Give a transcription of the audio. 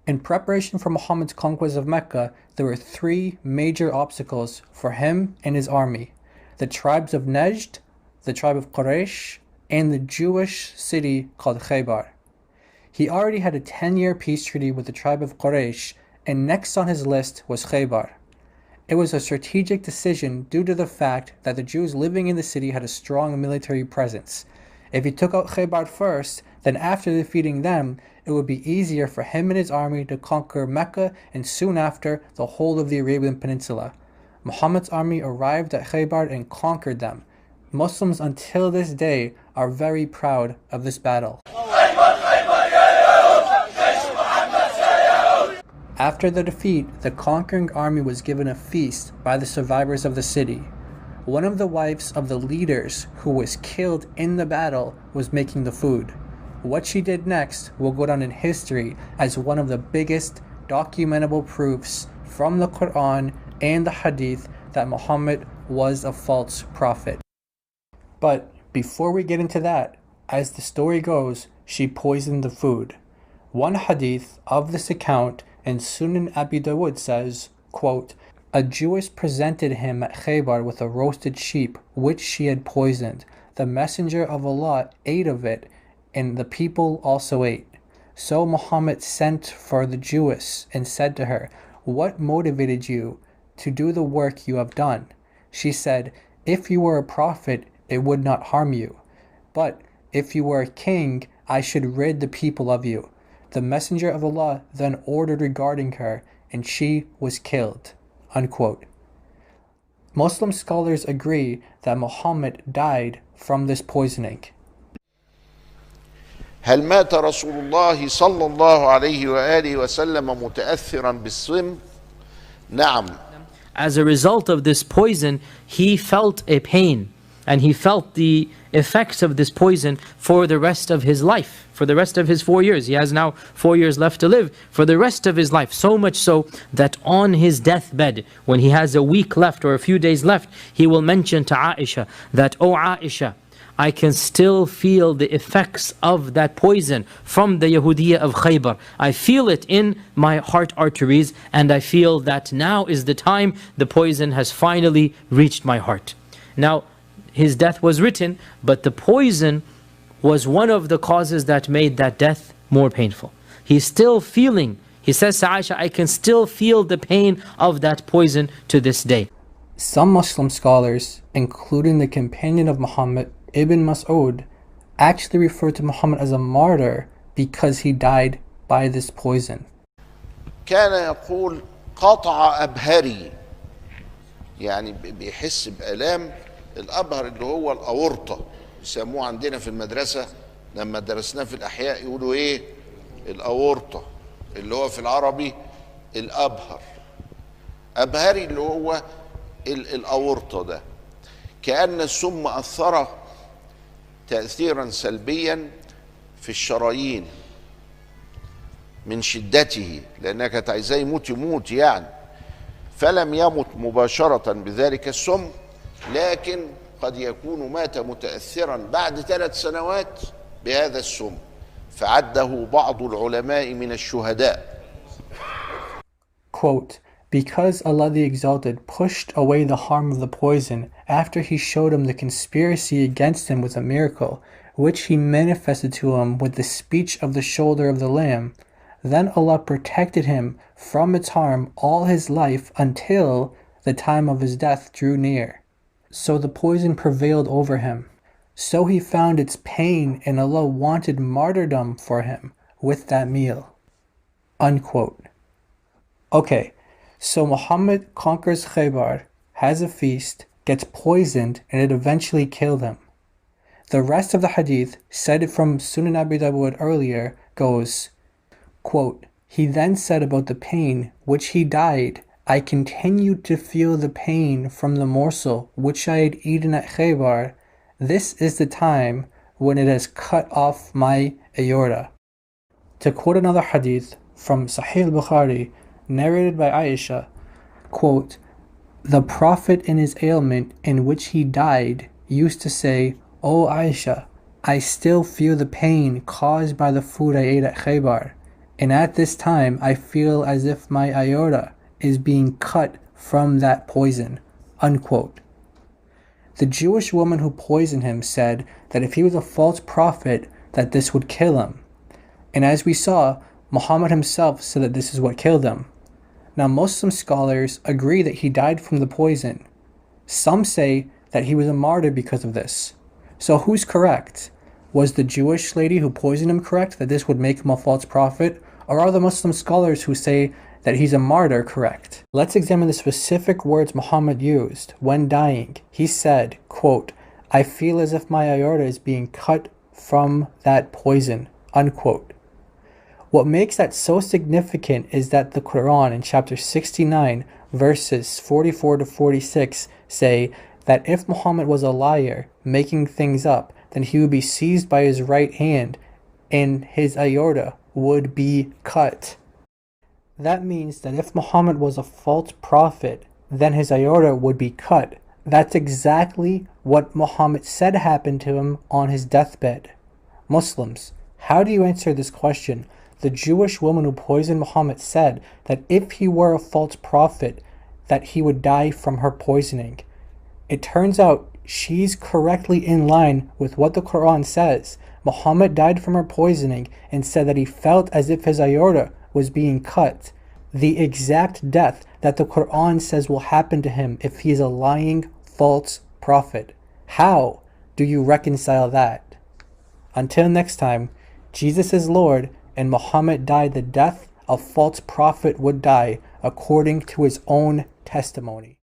In preparation for Muhammad's conquest of Mecca, there were three major obstacles for him and his army: the tribes of Najd, the tribe of Quraysh, and the Jewish city called Khaybar. He already had a 10-year peace treaty with the tribe of Quraysh, and next on his list was Khaybar. It was a strategic decision due to the fact that the Jews living in the city had a strong military presence. If he took out Khaybar first, then after defeating them, it would be easier for him and his army to conquer Mecca and soon after the whole of the Arabian Peninsula. Muhammad's army arrived at Khaybar and conquered them. Muslims until this day are very proud of this battle. After the defeat, the conquering army was given a feast by the survivors of the city. One of the wives of the leaders who was killed in the battle was making the food. What she did next will go down in history as one of the biggest documentable proofs from the Quran and the Hadith that Muhammad was a false prophet. But before we get into that, as the story goes, she poisoned the food. One hadith of this account in Sunan Abi Dawud says, quote, "A Jewess presented him at Khaybar with a roasted sheep, which she had poisoned. The Messenger of Allah ate of it, and the people also ate. So Muhammad sent for the Jewess and said to her, 'What motivated you to do the work you have done?' She said, 'If you were a prophet, it would not harm you. But if you were a king, I should rid the people of you.' The Messenger of Allah then ordered regarding her, and she was killed." Unquote. Muslim scholars agree that Muhammad died from this poisoning. هل مات رسول الله صلى الله عليه وآله وسلم متأثرا بالسم؟ نعم. As a result of this poison, he felt a pain, and he felt the effects of this poison for the rest of his life, for the rest of his 4 years. He has now 4 years left to live, for the rest of his life. So much so that on his deathbed, when he has a week left or a few days left, he will mention to Aisha that, "Oh Aisha, I can still feel the effects of that poison from the Yahudiyya of Khaybar. I feel it in my heart arteries, and I feel that now is the time the poison has finally reached my heart." Now, his death was written, but the poison was one of the causes that made that death more painful. He's still feeling, he says to Aisha, "I can still feel the pain of that poison to this day." Some Muslim scholars, including the companion of Muhammad, Ibn Mas'ud, actually refer to Muhammad as a martyr because he died by this poison. كان يقول قطع أبهري، يعني بيحس بآلام الأبهر اللي هو الأورطة، يسموه عندنا في المدرسة لما درسناه في الأحياء يقولوا إيه؟ الأورطة، اللي هو في العربي الأبهر. أبهري اللي هو الأورطة ده، كأن السم أثر تأثيرا سلبيا في الشرايين من شدته، لأنها كانت عايزاه يموت يعني، فلم يمت مباشرة بذلك السم، لكن قد يكون مات متأثرا بعد 3 سنوات بهذا السم، فعده بعض العلماء من الشهداء. Quote, "Because Allah the Exalted pushed away the harm of the poison after He showed him the conspiracy against him with a miracle, which He manifested to him with the speech of the shoulder of the lamb, then Allah protected him from its harm all his life until the time of his death drew near. So the poison prevailed over him. So he found its pain, and Allah wanted martyrdom for him with that meal." Unquote. Okay, so Muhammad conquers Khaybar, has a feast, gets poisoned, and it eventually killed him. The rest of the hadith, cited from Sunan Abi Dawud earlier, goes, quote, "He then said about the pain which he died, I continued to feel the pain from the morsel which I had eaten at Khaybar. This is the time when it has cut off my aorta." To quote another hadith from Sahih al-Bukhari, narrated by Aisha, quote, "The Prophet in his ailment in which he died used to say, 'O Aisha, I still feel the pain caused by the food I ate at Khaybar. and at this time I feel as if my aorta is being cut from that poison." Unquote. The Jewish woman who poisoned him said that if he was a false prophet, that this would kill him. And as we saw, Muhammad himself said that this is what killed him. Now, Muslim scholars agree that he died from the poison. Some say that he was a martyr because of this. So who's correct? Was the Jewish lady who poisoned him correct, that this would make him a false prophet? Or are the Muslim scholars who say that he's a martyr correct? Let's examine the specific words Muhammad used when dying. He said, quote, "I feel as if my aorta is being cut from that poison," unquote. What makes that so significant is that the Quran in chapter 69, verses 44 to 46 say that if Muhammad was a liar, making things up, then he would be seized by his right hand and his aorta would be cut. That means that if Muhammad was a false prophet, then his aorta would be cut. That's exactly what Muhammad said happened to him on his deathbed. Muslims, how do you answer this question? The Jewish woman who poisoned Muhammad said that if he were a false prophet, that he would die from her poisoning. It turns out she's correctly in line with what the Quran says. Muhammad died from her poisoning and said that he felt as if his aorta was being cut. The exact death that the Quran says will happen to him if he is a lying, false prophet. How do you reconcile that? Until next time, Jesus is Lord, and Muhammad died the death a false prophet would die according to his own testimony.